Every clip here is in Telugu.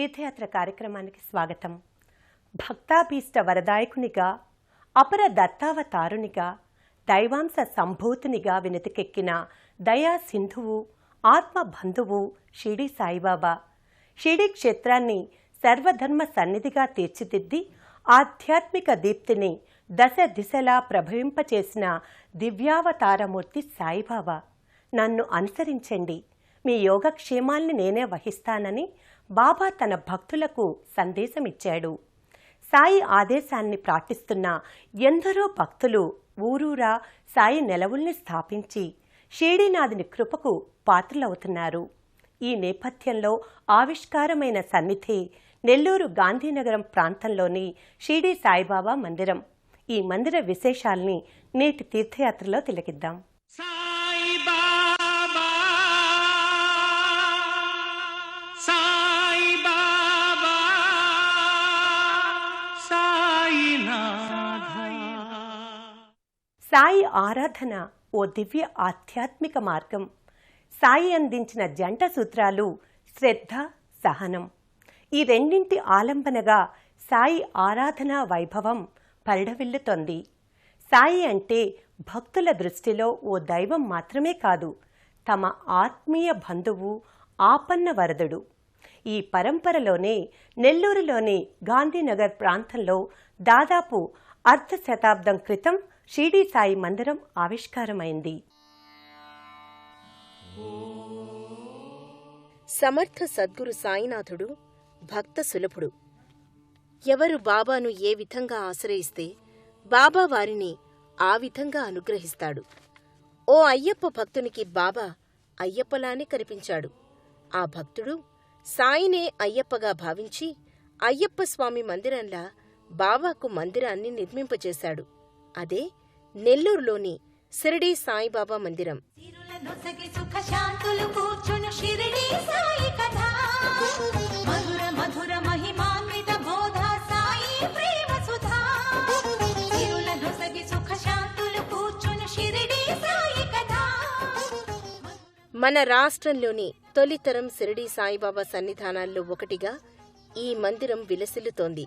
తీర్థయాత్ర కార్యక్రమానికి స్వాగతం. భక్తాభీష్ట వరదాయకునిగా, అపర దత్తావతారునిగా, దైవాంశ సంభూతునిగా వినతికెక్కిన దయా సింధువు, ఆత్మబంధువు షిరిడి సాయిబాబా. షిరిడి క్షేత్రాన్ని సర్వధర్మ సన్నిధిగా తీర్చిదిద్ది ఆధ్యాత్మిక దీప్తిని దశ దిశలా ప్రభవింపచేసిన దివ్యావతారమూర్తి సాయిబాబా. నన్ను అనుసరించండి, మీ యోగక్షేమాల్ని నేనే వహిస్తానని బాబా తన భక్తులకు సందేశమిచ్చాడు. సాయి ఆదేశాన్ని పాటిస్తున్న ఎందరో భక్తులు ఊరూరా సాయి నెలవుల్ని స్థాపించి షిరిడీనాథుని కృపకు పాత్రలవుతున్నారు. ఈ నేపథ్యంలో ఆవిష్కారమైన సన్నిధి నెల్లూరు గాంధీనగరం ప్రాంతంలోని షిరిడి సాయిబాబా మందిరం. ఈ మందిర విశేషాల్ని నేటి తీర్థయాత్రలో తిలకిద్దాం. సాయి ఆరాధన ఓ దివ్య ఆధ్యాత్మిక మార్గం. సాయి అందించిన జంట సూత్రాలు శ్రద్ధ, సహనం. ఈ రెండింటి ఆలంబనగా సాయి ఆరాధనా వైభవం పరిఢవిల్లుతోంది. సాయి అంటే భక్తుల దృష్టిలో ఓ దైవం మాత్రమే కాదు, తమ ఆత్మీయ బంధువు, ఆపన్న వరదుడు. ఈ పరంపరలోనే నెల్లూరులోని గాంధీనగర్ ప్రాంతంలో దాదాపు అర్ధ శతాబ్దం క్రితం షిరిడి సాయి మందిరం ఆవిష్కారమైంది. సమర్థ సద్గురు సాయినాథుడు భక్త సులభుడు. ఎవరు బాబాను ఏ విధంగా ఆశ్రయిస్తే బాబా వారిని ఆ విధంగా అనుగ్రహిస్తాడు. ఓ అయ్యప్ప భక్తునికి బాబా అయ్యప్పలానే కనిపించాడు. ఆ భక్తుడు సాయినే అయ్యప్పగా భావించి అయ్యప్ప స్వామి మందిరంలా బాబాకు మందిరాన్ని నిర్మింపచేశాడు. అదే నెల్లూరులోని షిరిడి సాయిబాబా మందిరం. మన రాష్ట్రంలోని తొలితరం షిరిడి సాయిబాబా సన్నిధానాల్లో ఒకటిగా ఈ మందిరం విలసిల్లుతోంది.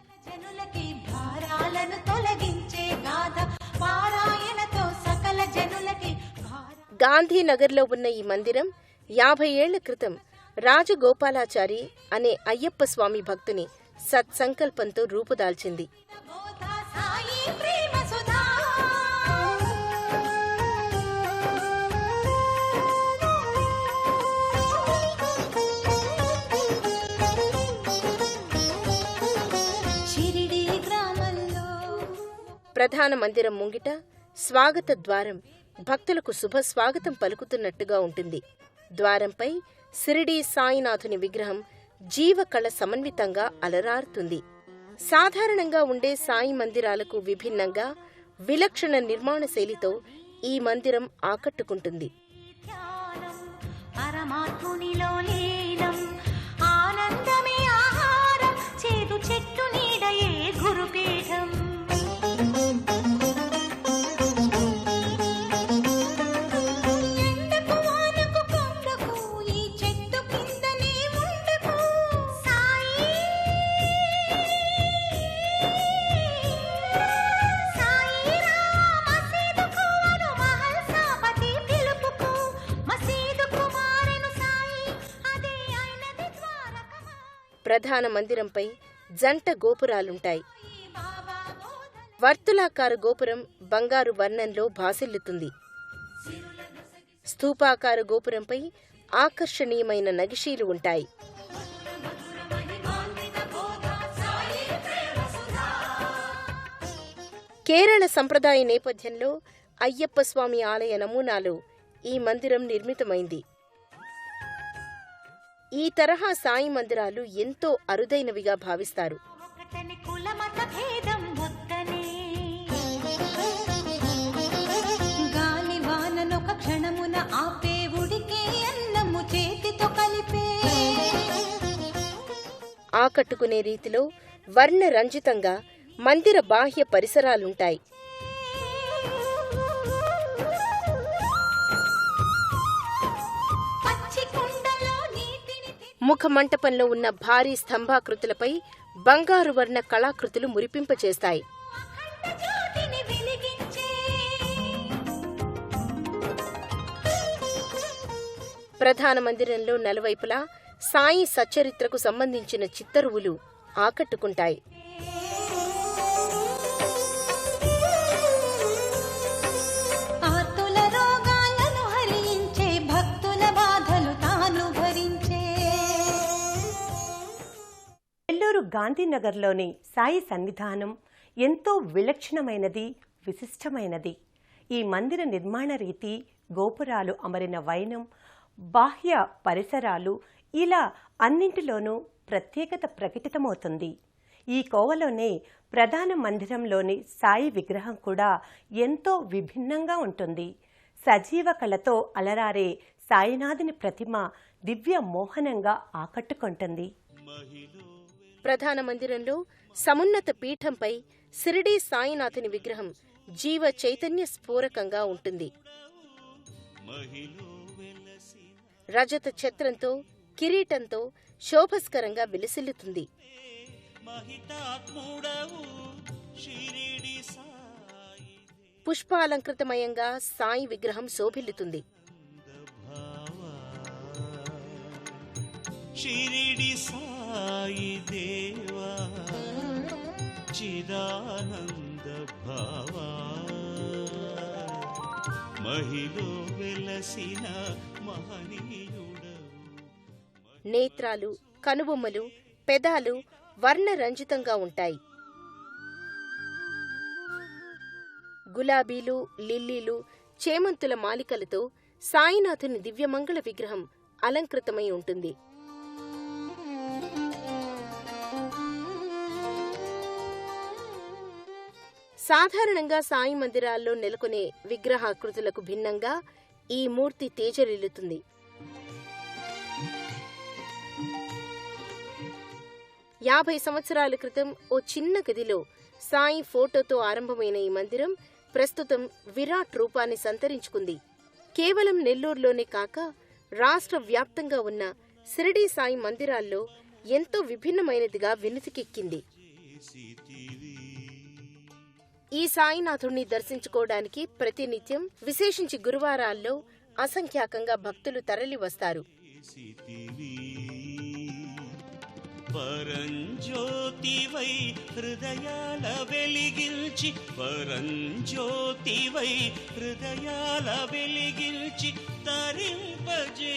గాంధీనగర్లో ఉన్న ఈ మందిరం 50 ఏళ్ల క్రితం రాజగోపాలాచారి అనే అయ్యప్ప స్వామి భక్తుని సత్సంకల్పంతో రూపుదాల్చింది. ప్రధాన మందిరం ముంగిట స్వాగత ద్వారం భక్తులకు శుభ స్వాగతం పలుకుతున్నట్టుగా ఉంటుంది. ద్వారంపై షిరిడి సాయినాథుని విగ్రహం జీవకళ సమన్వితంగా అలరారుతుంది. సాధారణంగా ఉండే సాయి మందిరాలకు విభిన్నంగా విలక్షణ నిర్మాణ శైలితో ఈ మందిరం ఆకట్టుకుంటుంది. ప్రధాన మందిరంపై జంట గోపురాలుంటాయి. వర్తులాకార గోపురం బంగారు వర్ణంలో భాసిల్లుతుంది. స్తూపాకార గోపురంపై ఆకర్షణీయమైన నగిషీలు ఉంటాయి. కేరళ సంప్రదాయ నేపథ్యంలో అయ్యప్ప స్వామి ఆలయ నమూనాలో ఈ మందిరం నిర్మితమైంది. ఈ తరహా సాయి మందిరాలు ఎంతో అరుదైనవిగా భావిస్తారు. ఆకట్టుకునే రీతిలో వర్ణరంజితంగా మందిర బాహ్య పరిసరాలుంటాయి. ముఖ మంటపంలో ఉన్న భారీ స్తంభాకృతులపై బంగారు వర్ణ కళాకృతులు మురిపింపచేస్తాయి. ప్రధాన మందిరంలో నలువైపులా సాయి సచ్చరిత్రకు సంబంధించిన చిత్తరువులు ఆకట్టుకుంటాయి. నెల్లూరు గాంధీనగర్లోని సాయి సన్నిధానం ఎంతో విలక్షణమైనది, విశిష్టమైనది. ఈ మందిర నిర్మాణ రీతి, గోపురాలు అమరిన వైనం, బాహ్య పరిసరాలు ఇలా అన్నింటిలోనూ ప్రత్యేకత ప్రకటితమవుతుంది. ఈ కోవలోనే ప్రధాన మందిరంలోని సాయి విగ్రహం కూడా ఎంతో విభిన్నంగా ఉంటుంది. సజీవ కళతో అలరారే సాయినాథుని ప్రతిమ దివ్య మోహనంగా ఆకట్టుకుంటుంది. ప్రధాన మందిరంలో సమున్నత పీఠంపై షిరిడీ సాయినాథుని విగ్రహం జీవ చైతన్య స్ఫూరకంగా ఉంటుంది. రజత ఛత్రంతో, కిరీటంతో శోభస్కరంగా విలసిల్లుతుంది. పుష్పాలంకృతమయంగా సాయి విగ్రహం శోభిల్లుతుంది. షిరిడి సాయి దేవా చిదానంద భావా మహిలో వెలసిన మహనీయుడవు. నేత్రాలు, కనుబొమ్మలు, పెదాలు వర్ణరంజితంగా ఉంటాయి. గులాబీలు, లిల్లీలు, చేమంతుల మాలికలతో సాయినాథుని దివ్యమంగళ విగ్రహం అలంకృతమై ఉంటుంది. సాధారణంగా సాయి మందిరాల్లో నెలకొనే విగ్రహాకృతులకు భిన్నంగా ఈ మూర్తి తేజరిల్లుతుంది. యాభై సంవత్సరాల క్రితం ఓ చిన్న గదిలో సాయి ఫోటోతో ఆరంభమైన ఈ మందిరం ప్రస్తుతం విరాట్ రూపాన్ని సంతరించుకుంది. కేవలం నెల్లూరులోనే కాక రాష్ట్ర వ్యాప్తంగా ఉన్న షిరిడీ సాయి మందిరాల్లో ఎంతో విభిన్నమైనదిగా వినుతికెక్కింది. ఈ సాయినాథుణ్ణి దర్శించుకోవడానికి ప్రతినిత్యం, విశేషించి గురువారాల్లో అసంఖ్యాకంగా భక్తులు తరలి వస్తారు. పరంజ్యోతివై హృదయాల వెలిగిల్చి, పరంజ్యోతివై హృదయాల వెలిగిల్చి తరింపజేసితివి.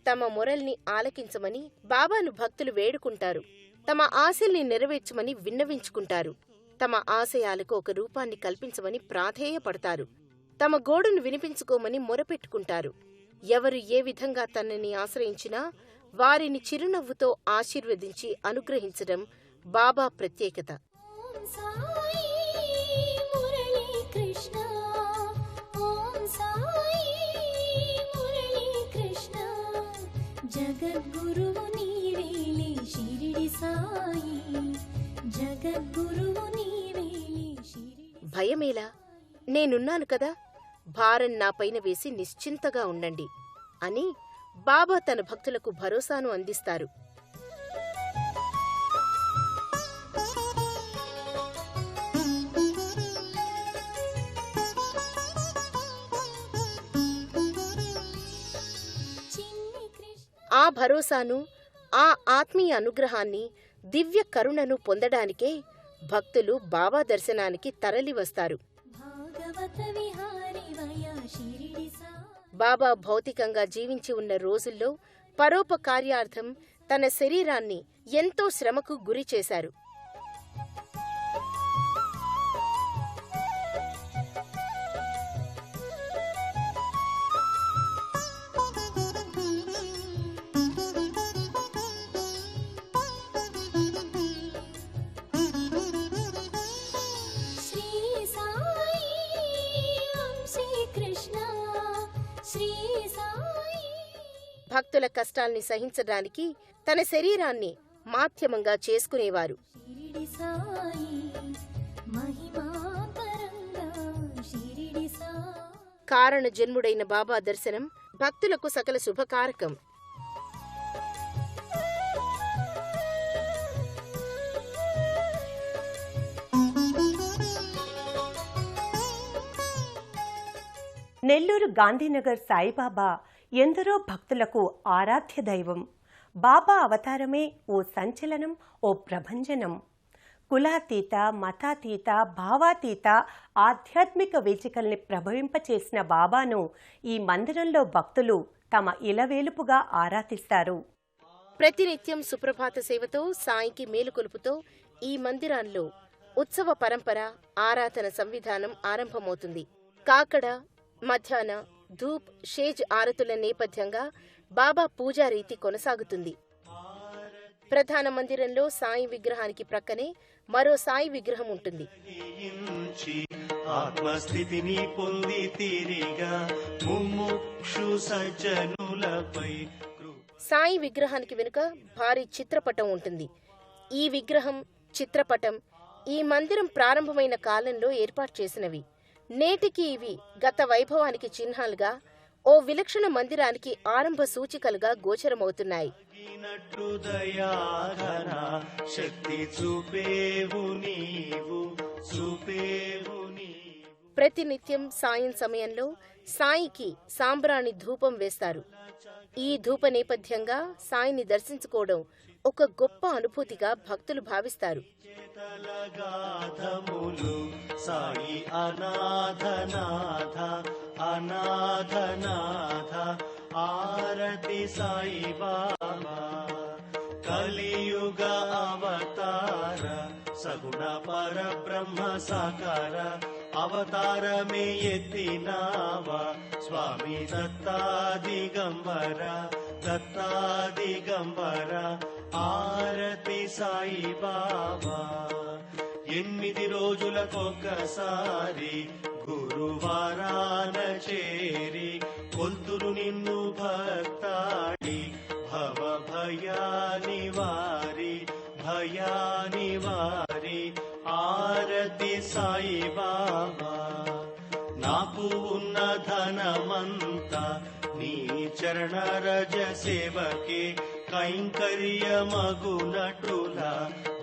తమ మొరల్ని ఆలకించమని బాబాను భక్తులు వేడుకుంటారు. తమ ఆశల్ని నెరవేర్చమని విన్నవించుకుంటారు. తమ ఆశయాలకు ఒక రూపాన్ని కల్పించమని ప్రాధేయపడతారు. తమ గోడును వినిపించుకోమని మొరపెట్టుకుంటారు. ఎవరు ఏ విధంగా తనని ఆశ్రయించినా వారిని చిరునవ్వుతో ఆశీర్వదించి అనుగ్రహించడం బాబా ప్రత్యేకత. భయమేలా, నేనున్నాను కదా, భారం నాపైన వేసి నిశ్చింతగా ఉండండి అని బాబా తన భక్తులకు భరోసాను అందిస్తారు. ఆ భరోసాను, ఆ ఆత్మీయ అనుగ్రహాన్ని, దివ్య కరుణను పొందడానికే భక్తులు బాబా దర్శనానికి తరలి వస్తారు. బాబా భౌతికంగా జీవించి ఉన్న రోజుల్లో పరోపకార్యార్థం తన శరీరాన్ని ఎంతో శ్రమకు గురి చేశారు. భక్తుల కష్టాల్ని సహించడానికి తన శరీరాన్ని మాధ్యమంగా చేసుకునేవారు. కారణ జన్ముడైన బాబా దర్శనం భక్తులకు సకల శుభకారకం. నెల్లూరు గాంధీనగర్ సాయిబాబా ఎందరో భక్తులకు ఆరాధ్య దైవం. బాబా అవతారమే ఓ సంచలనం, ఓ ప్రభంజనం. కులాతీత, మతాతీత, భావాతీత ఆధ్యాత్మిక వేదికల్ని ప్రభవింపచేసిన బాబాను ఈ మందిరంలో భక్తులు తమ ఇలవేలుపుగా ఆరాధిస్తారు. ప్రతినిత్యం సుప్రభాత సేవతో, సాయికి మేలుకొలుపుతో ఈ మందిరాల్లో ఉత్సవ పరంపర, ఆరాధన సంవిధానం ఆరంభమవుతుంది. కాకడ, మధ్యాహ్న, ధూప్, షేజ్ ఆరతుల నేపథ్యంగా బాబా పూజా రీతి కొనసాగుతుంది. ప్రధాన మందిరంలో సాయి విగ్రహానికి ప్రక్కనే మరో సాయి విగ్రహం ఉంటుంది. ఆత్మస్థితిని పొంది తిరిగా ముముక్షు సజ్జనులపై. సాయి విగ్రహానికి వెనుక భారీ చిత్రపటం ఉంటుంది. ఈ విగ్రహం, చిత్రపటం ఈ మందిరం ప్రారంభమైన కాలంలో ఏర్పాటు చేసినవి. నేటికి ఇవి గత వైభవానికి చిహ్నాలుగా, ఓ విలక్షణ మందిరానికి ఆరంభ సూచికలుగా గోచరమవుతున్నాయి. ప్రతినిత్యం సాయం సమయంలో సాయికి సాంబ్రాణి ధూపం వేస్తారు. ఈ ధూప నేపథ్యంగా సాయిని దర్శించుకోవడం ఒక గొప్ప అనుభూతిగా భక్తులు భావిస్తారు. సాయి అనాథనాథ అనాథనాథ ఆరతి సాయి బాబా కలియుగ అవతార సగుణ పరబ్రహ్మ సాకార అవతారమే ఎత్తినావా స్వామి దత్తాదిగంబర దత్తాదిగంబర ఆరతి సాయి బాబా. 8 రోజులకొక్కసారి గురువారాన చేరి కొల్తురు నిన్ను భక్తాడి భవ భయాని వారి భయాని వారి ఆరతి సాయి బాబా. నాకు ఉన్న ధనమంతా నీ చరణ రజ సేవకే కైంకర్యమగునటుల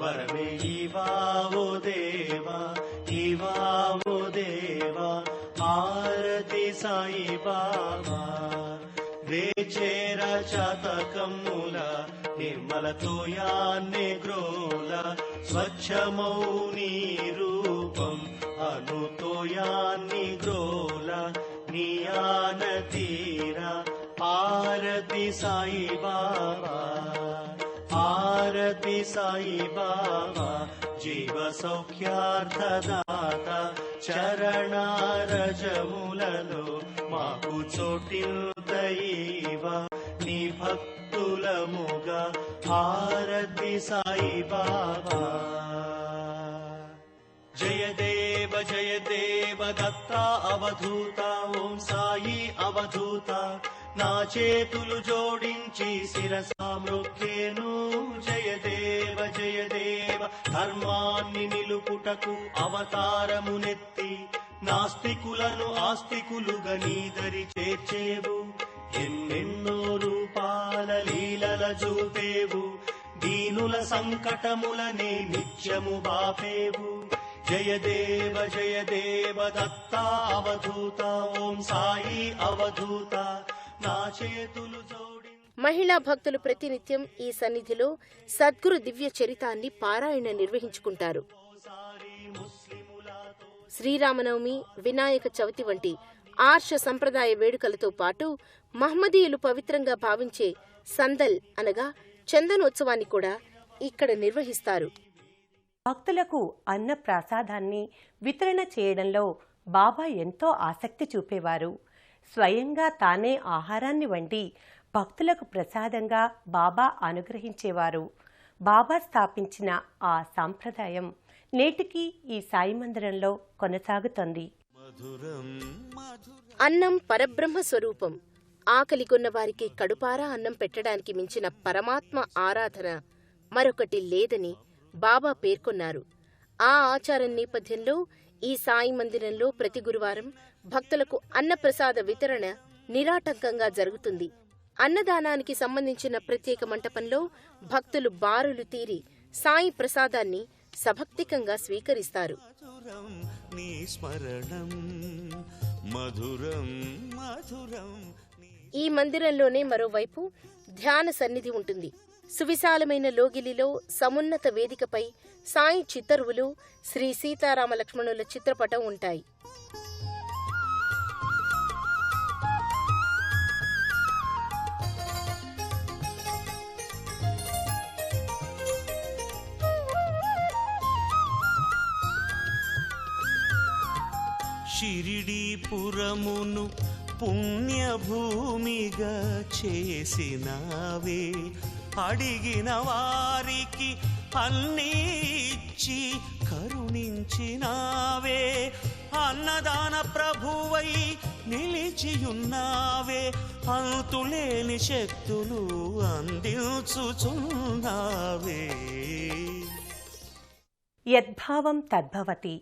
వరమే ఇవావో దేవా ఇవావో దేవా ఆరతి సాయి బాబా. వేచేర చాతకమ్ముల నిర్మలతో యాన్నే గ్రోల స్వచ్ఛమౌని రూపం అనుతోయాన్ని గ్రోల నియాన తీర ఆరతి సాయి బాబా ఆరతి సాయి బాబా. జీవ సౌఖ్యార్థదాత చరణారజములలో మాకు చోటిల్తయివ నీ భక్తులముగా ఆరతి సాయి బాబా. జయ దేవ దత్తా అవధూత ఓం సాయి అవధూత నా చేతులు జోడించి శిరసా మృక్కేను. జయ దేవ ధర్మాన్ని నిలుపుటకు అవతారమునెత్తి నాస్తికులను ఆస్తికులుగా నీదరి చేర్చేవు. ఎన్నెన్నో రూపాల లీలల చూపేవు, దీనుల సంకటములనే నిత్యము బాపేవు. జయ దేవ దత్తా అవధూత ఓం సాయి అవధూత నా చేతులు జోడి. మహిళా భక్తులు ప్రతినిత్యం ఈ సన్నిధిలో సద్గురు దివ్య చరితాన్ని పారాయణ నిర్వహించుకుంటారు. శ్రీరామనవమి, వినాయక చవితి వంటి ఆర్ష సంప్రదాయ వేడుకలతో పాటు మహ్మదీయులు పవిత్రంగా భావించే సందల్ అనగా చందనోత్సవాన్ని కూడా ఇక్కడ నిర్వహిస్తారు. భక్తులకు అన్న ప్రసాదాన్ని వితరణ చేయడంలో బాబా ఎంతో ఆసక్తి చూపేవారు. స్వయంగా తానే ఆహారాన్ని వండి భక్తులకు ప్రసాదంగా బాబా అనుగ్రహించేవారు. బాబా స్థాపించిన ఆ సాంప్రదాయం నేటికి ఈ సాయి మందిరంలో కొనసాగుతోంది. అన్నం పరబ్రహ్మ స్వరూపం. ఆకలి కొన్న వారికి కడుపారా అన్నం పెట్టడానికి మించిన పరమాత్మ ఆరాధన మరొకటి లేదని బాబా పేర్కొన్నారు. ఆ ఆచారం నేపథ్యంలో ఈ సాయి మందిరంలో ప్రతి గురువారం భక్తులకు అన్నప్రసాద వితరణ నిరాటంకంగా జరుగుతుంది. అన్నదానానికి సంబంధించిన ప్రత్యేక మంటపంలో భక్తులు బారులు తీరి సాయి ప్రసాదాన్ని సభక్తికంగా స్వీకరిస్తారు. ఈ మందిరంలోనే మరోవైపు ధ్యాన సన్నిధి ఉంటుంది. సువిశాలమైన లోగిలిలో సమున్నత వేదికపై సాయి చిత్తరువులు, శ్రీ సీతారామ లక్ష్మణుల చిత్రపటం ఉంటాయి. షిరిడీపురమును పుణ్యభూమిగా చేసినావే, అడిగిన వారికి అన్నీ ఇచ్చి కరుణించినావే, అన్నదాన ప్రభువై నిలిచియున్నావే, అంతులేని శక్తులు అందించుచున్నావే. యద్భావం తద్భవతి.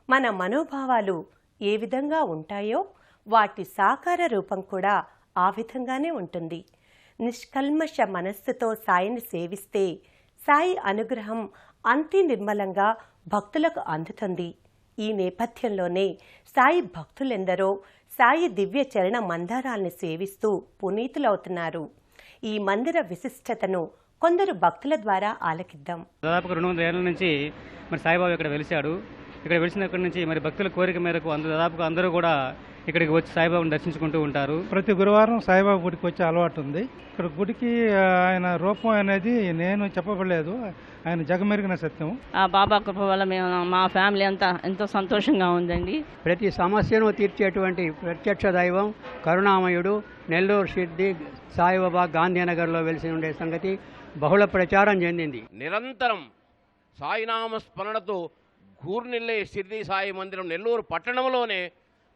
మన మనోభావాలు ఏ విధంగా ఉంటాయో వాటి సాకార రూపం కూడా ఆ విధంగానే ఉంటుంది. నిష్కల్మష మనస్సుతో సాయిని సేవిస్తే సాయి అనుగ్రహం అంతే నిర్మలంగా భక్తులకు అందుతుంది. ఈ నేపథ్యంలోనే సాయి భక్తులెందరో సాయి దివ్య చరణ మందారాల్ని సేవిస్తూ పునీతులవుతున్నారు. ఈ మందిర విశిష్టతను కొందరు భక్తుల ద్వారా ఆలకిద్దాం. దాదాపు 200 ఏళ్ల నుంచి మరి సాయిబాబా ఇక్కడ వెలిశాడు. ఇక్కడ వెలిసినక్కడి నుంచి మరి భక్తుల కోరిక మేరకు దాదాపుగా అందరూ కూడా ఇక్కడికి వచ్చి సాయిబాబాను దర్శించుకుంటూ ఉంటారు. ప్రతి గురువారం సాయిబాబా గుడికి వచ్చే అలవాటు ఉంది. ఇక్కడ గుడికి ఆయన రూపం అనేది నేను చెప్పబడలేదు, ఆయన జగమెరిగిన సత్యం. ఆ బాబా కృప వల్ల మేము మా ఫ్యామిలీ అంతా ఎంతో సంతోషంగా ఉందండి. ప్రతి సమస్యను తీర్చేటువంటి ప్రత్యక్ష దైవం కరుణామయుడు నెల్లూరు షిర్డీ సాయిబాబా గాంధీనగర్లో వెలిసి ఉండే సంగతి బహుళ ప్రచారం చెందింది. నిరంతరం సాయినామ స్మరణతో కూర్నిల్లే షిర్డీ సాయి మందిరం నెల్లూరు పట్టణంలోనే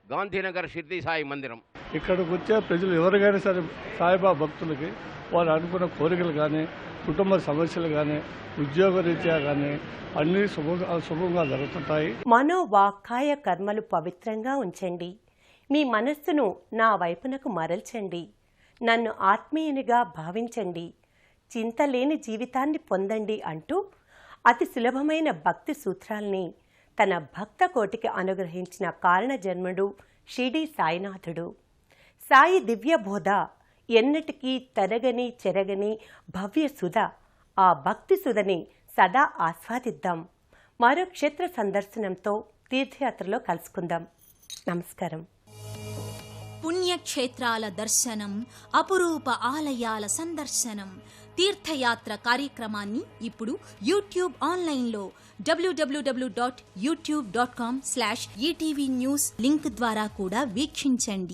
గాంధీనగర్ షిర్డీ సాయి మందిరం. ఇక్కడికి వచ్చే ప్రజలు ఎవరికైనా సరే సాయిబాబా భక్తులకి వారు అనుకున్న కోరికలు కానీ, కుటుంబ సమస్యలు కానీ, ఉద్యోగ రీత్యా కానీ అన్నీ శుభంగా జరుగుతుంటాయి. మనోవాక్కాయ కర్మలు పవిత్రంగా ఉంచండి. మీ మనస్సును నా వైపునకు మరల్చండి. నన్ను ఆత్మీయునిగా భావించండి. చింతలేని జీవితాన్ని పొందండి అంటూ అతి సులభమైన భక్తి సూత్రాల్ని తన భక్త కోటికి అనుగ్రహించిన కారణ జన్ముడు షిర్డీ సాయినాథుడు. సాయి దివ్య బోధ ఎన్నటికీ తరగని చెరగని భవ్య సుధ. ఆ భక్తి సుధని సదా ఆస్వాదిద్దాం. మరో క్షేత్ర సందర్శనంతో తీర్థయాత్రలో కలుసుకుందాం. నమస్కారం. పుణ్యక్షేత్రాల దర్శనం, అపురూప ఆలయాల సందర్శనం, తీర్థయాత్ర కార్యక్రమాన్ని ఇప్పుడు యూట్యూబ్ ఆన్లైన్లో www.youtube.com/ETV News లింక్ ద్వారా కూడా వీక్షించండి.